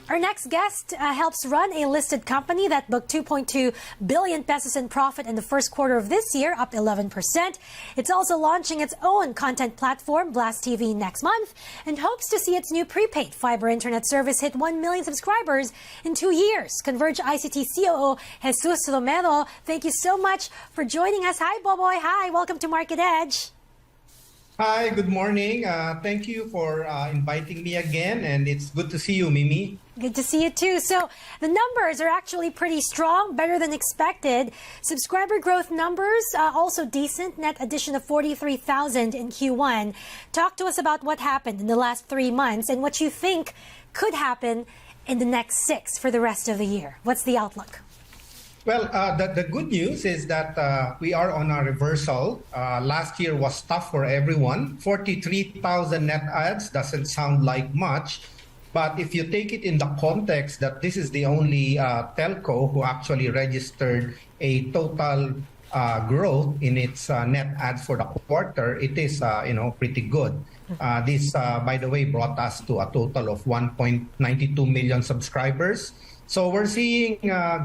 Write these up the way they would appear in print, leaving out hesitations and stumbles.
Our next guest helps run a listed company that booked 2.2 billion pesos in profit in the first quarter of this year, up 11%. It's also launching its own content platform, BlastTV, next month, and hopes to see its new prepaid fiber internet service hit 1 million subscribers in 2 years. Converge ICT COO Jesus Romero, thank you so much for joining us. Hi, Boboy. Hi, welcome to Market Edge. Hi, good morning. Thank you for inviting me again, and it's good to see you, Mimi. Good to see you too. So the numbers are actually pretty strong, better than expected. Subscriber growth numbers also decent, net addition of 43,000 in Q1. Talk to us about what happened in the last 3 months and what you think could happen in the next 6 for the rest of the year. What's the outlook? Well, the good news is that we are on a reversal. Last year was tough for everyone. 43,000 net adds doesn't sound like much, but if you take it in the context that this is the only telco who actually registered a total growth in its net adds for the quarter, it is pretty good. This, by the way, brought us to a total of 1.92 million subscribers. So we're seeing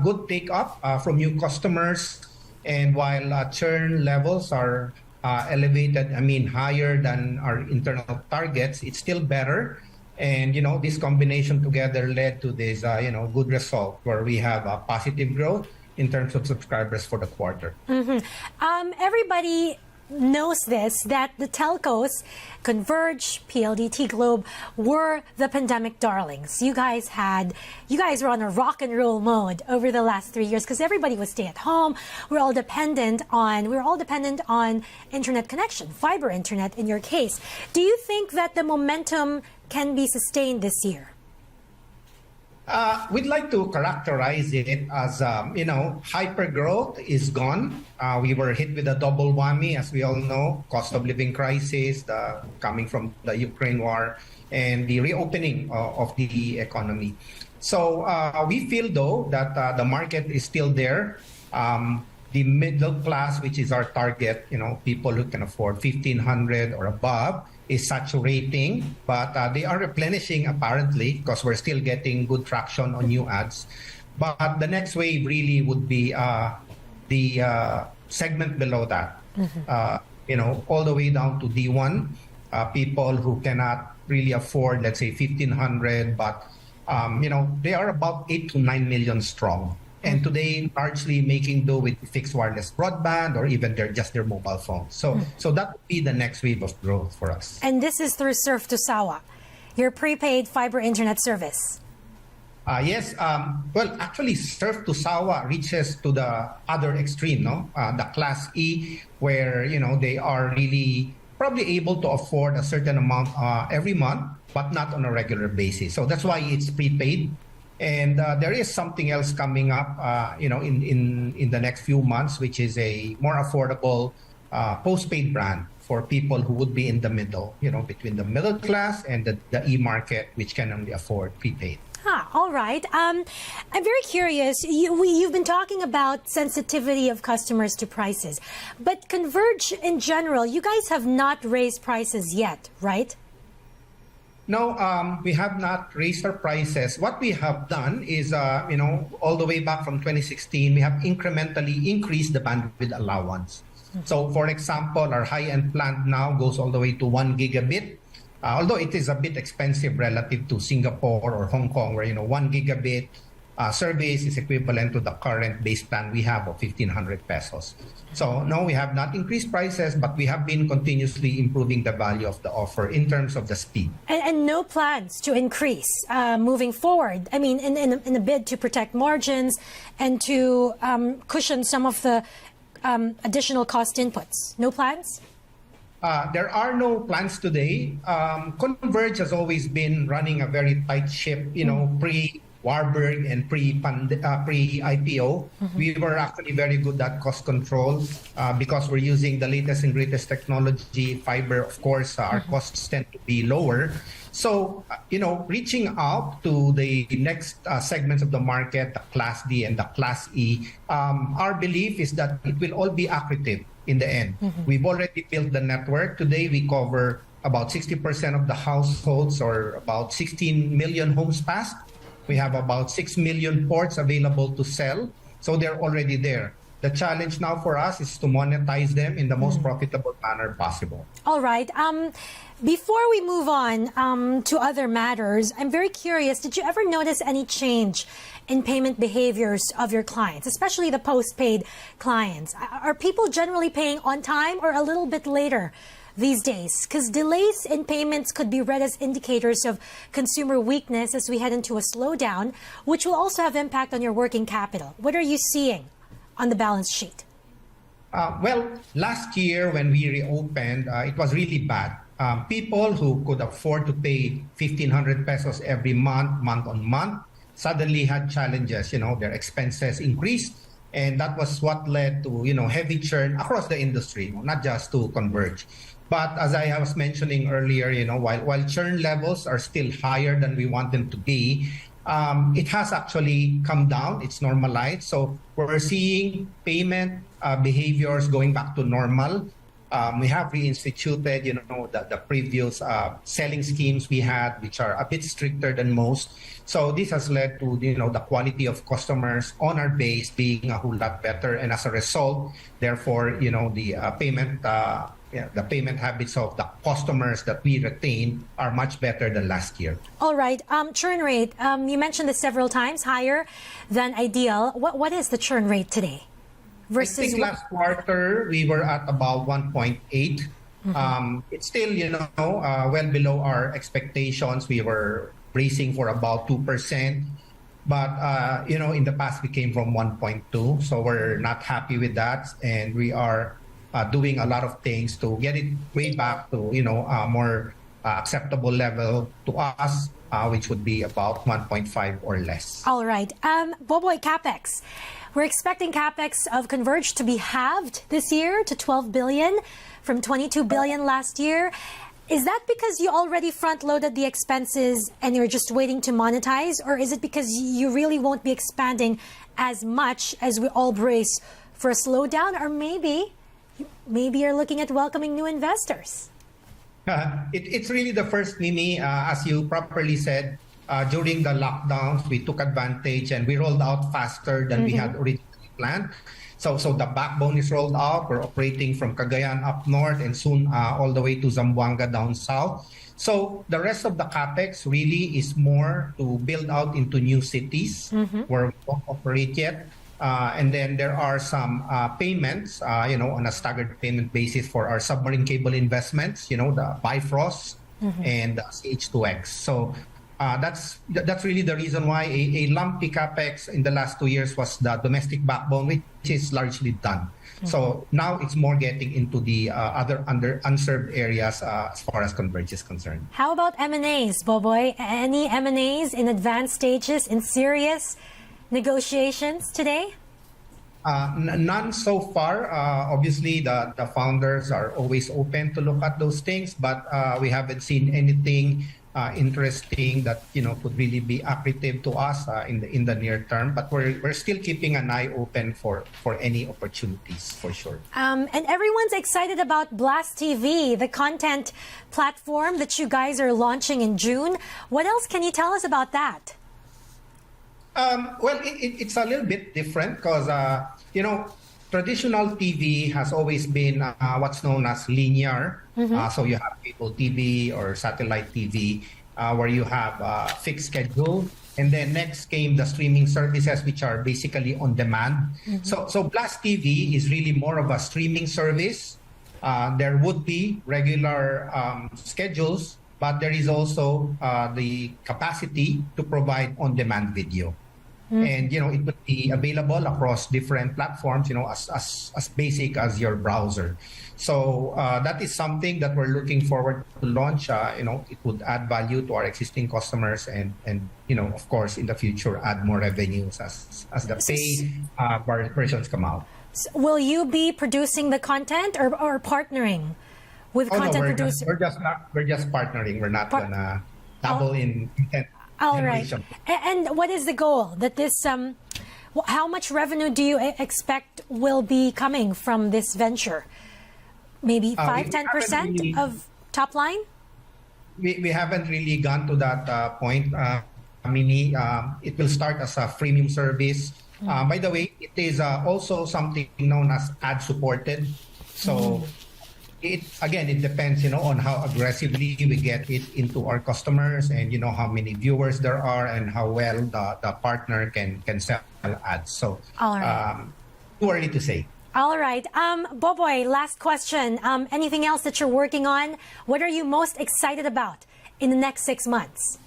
good take-up from new customers, and while churn levels are elevated, higher than our internal targets, it's still better. And, this combination together led to this, good result where we have a positive growth in terms of subscribers for the quarter. Everybody knows this, that the telcos, Converge, PLDT, Globe, were the pandemic darlings. You guys were on a rock and roll mode over the last 3 years because everybody was stay at home. We were all dependent on internet connection, fiber internet in your case. Do you think that the momentum can be sustained this year? We'd like to characterize it as, hyper growth is gone. We were hit with a double whammy, as we all know, cost of living crisis coming from the Ukraine war and the reopening of the economy. So we feel, though, that the market is still there. The middle class, which is our target, people who can afford 1,500 or above, is saturating, but they are replenishing apparently because we're still getting good traction on new ads. But the next wave really would be the segment below that, all the way down to D1, people who cannot really afford, let's say, 1,500, but they are about 8 to 9 million strong. And today, largely making do with fixed wireless broadband or even their mobile phones. So that would be the next wave of growth for us. And this is through Surf to Sawa, your prepaid fiber internet service. Yes. Well, actually, Surf to Sawa reaches to the other extreme, the Class E, where they are really probably able to afford a certain amount every month, but not on a regular basis. So that's why it's prepaid. And there is something else coming up, in the next few months, which is a more affordable postpaid brand for people who would be in the middle, between the middle class and the e-market, which can only afford prepaid. All right. I'm very curious. You've been talking about sensitivity of customers to prices, but Converge in general, you guys have not raised prices yet, right? No, we have not raised our prices. What we have done is, all the way back from 2016, we have incrementally increased the bandwidth allowance. So, for example, our high-end plan now goes all the way to 1 gigabit, although it is a bit expensive relative to Singapore or Hong Kong, where 1 gigabit service is equivalent to the current base plan we have of 1,500 pesos. So no, we have not increased prices, but we have been continuously improving the value of the offer in terms of the speed. And no plans to increase moving forward. I mean, in a bid to protect margins and to cushion some of the additional cost inputs. No plans? There are no plans today. Converge has always been running a very tight ship, pre-Warburg and pre-IPO. We were actually very good at cost control because we're using the latest and greatest technology. Fiber, of course, our costs tend to be lower. So, reaching out to the next segments of the market, the Class D and the Class E, our belief is that it will all be accretive in the end. We've already built the network. Today, we cover about 60% of the households, or about 16 million homes passed. We have about 6 million ports available to sell, so they're already there. The challenge now for us is to monetize them in the most profitable manner possible. All right. Before we move on to other matters, I'm very curious, did you ever notice any change in payment behaviors of your clients, especially the postpaid clients? Are people generally paying on time or a little bit later these days? Because delays in payments could be read as indicators of consumer weakness as we head into a slowdown, which will also have impact on your working capital. What are you seeing on the balance sheet? Well, last year when we reopened, it was really bad. People who could afford to pay 1,500 pesos every month on month, suddenly had challenges. Their expenses increased, and that was what led to heavy churn across the industry, not just to Converge. But as I was mentioning earlier, while churn levels are still higher than we want them to be, it has actually come down. It's normalized. So we're seeing payment behaviors going back to normal. We have reinstituted, the previous selling schemes we had, which are a bit stricter than most. So this has led to, the quality of customers on our base being a whole lot better. And as a result, therefore, the payment habits of the customers that we retain are much better than last year. All right. Churn rate, you mentioned this several times, higher than ideal. What is the churn rate today? I think last quarter, we were at about 1.8. It's still, well below our expectations. We were bracing for about 2%. But, in the past, we came from 1.2. So we're not happy with that. And we are doing a lot of things to get it way back to, a more acceptable level to us, which would be about 1.5 or less. All right. Boboy, Capex. We're expecting Capex of Converge to be halved this year to 12 billion from 22 billion last year. Is that because you already front-loaded the expenses and you're just waiting to monetize? Or is it because you really won't be expanding as much as we all brace for a slowdown? Or maybe you're looking at welcoming new investors? It's really the first, Mimi. As you properly said, during the lockdowns, we took advantage and we rolled out faster than we had originally planned. So the backbone is rolled out. We're operating from Cagayan up north and soon all the way to Zamboanga down south. So the rest of the Capex really is more to build out into new cities where we don't operate yet. And then there are some payments, on a staggered payment basis for our submarine cable investments, the Bifrost and the CH2X. So that's really the reason why a lumpy Capex in the last 2 years was the domestic backbone, which is largely done. So now it's more getting into the other unserved areas as far as Converge is concerned. How about M&As, Boboy? Any M&As in advanced stages, in serious negotiations today? None so far. Obviously, the founders are always open to look at those things, but we haven't seen anything interesting that could really be accretive to us in the near term. But we're still keeping an eye open for any opportunities for sure. And everyone's excited about BlastTV, the content platform that you guys are launching in June. What else can you tell us about that? Well, it's a little bit different because, traditional TV has always been what's known as linear. So you have cable TV or satellite TV where you have a fixed schedule. And then next came the streaming services, which are basically on demand. So BlastTV is really more of a streaming service. There would be regular schedules, but there is also the capacity to provide on-demand video. And, it would be available across different platforms, as basic as your browser. So that is something that we're looking forward to launch. It would add value to our existing customers and of course, in the future, add more revenues as the pay versions come out. So will you be producing the content or partnering with content producers? We're just partnering. We're not gonna dabble in content. All right. And what is the goal? That this, how much revenue do you expect will be coming from this venture? Maybe 5-10% of top line? We haven't really gone to that point, Mini. It will start as a freemium service. By the way, it is also something known as ad-supported. So it depends, on how aggressively we get it into our customers and, how many viewers there are and how well the partner can sell ads. So All right. too early to say. All right. Boboy, last question. Anything else that you're working on? What are you most excited about in the next 6 months?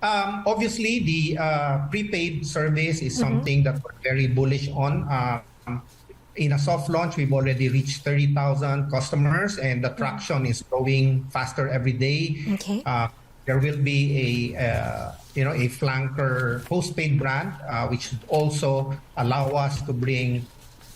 Obviously, the prepaid service is something that we're very bullish on. In a soft launch, we've already reached 30,000 customers, and the traction is growing faster every day. Okay. There will be a flanker postpaid brand, which would also allow us to bring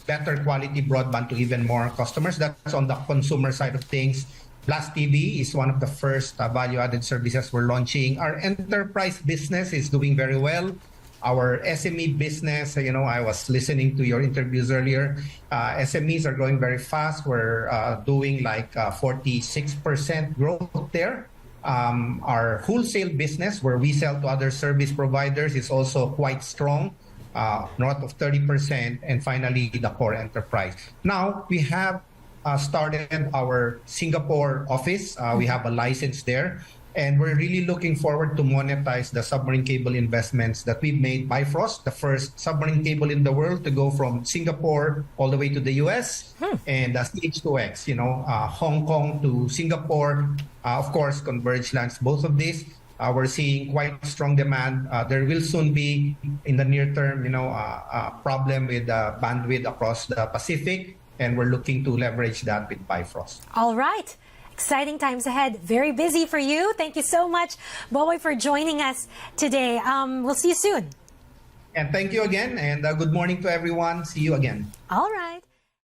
better quality broadband to even more customers. That's on the consumer side of things. BlastTV is one of the first value-added services we're launching. Our enterprise business is doing very well. Our SME business, I was listening to your interviews earlier. SMEs are growing very fast. We're doing like 46% growth there. Our wholesale business, where we sell to other service providers, is also quite strong, north of 30%. And finally, the core enterprise. Now, we have started our Singapore office. We have a license there. And we're really looking forward to monetize the submarine cable investments that we've made. Bifrost, the first submarine cable in the world to go from Singapore all the way to the US. And CH2X, Hong Kong to Singapore. Of course, Converge lands both of these. We're seeing quite strong demand. There will soon be, in the near term, a problem with bandwidth across the Pacific. And we're looking to leverage that with Bifrost. All right. Exciting times ahead. Very busy for you. Thank you so much, Boboy, for joining us today. We'll see you soon. And thank you again. And good morning to everyone. See you again. All right.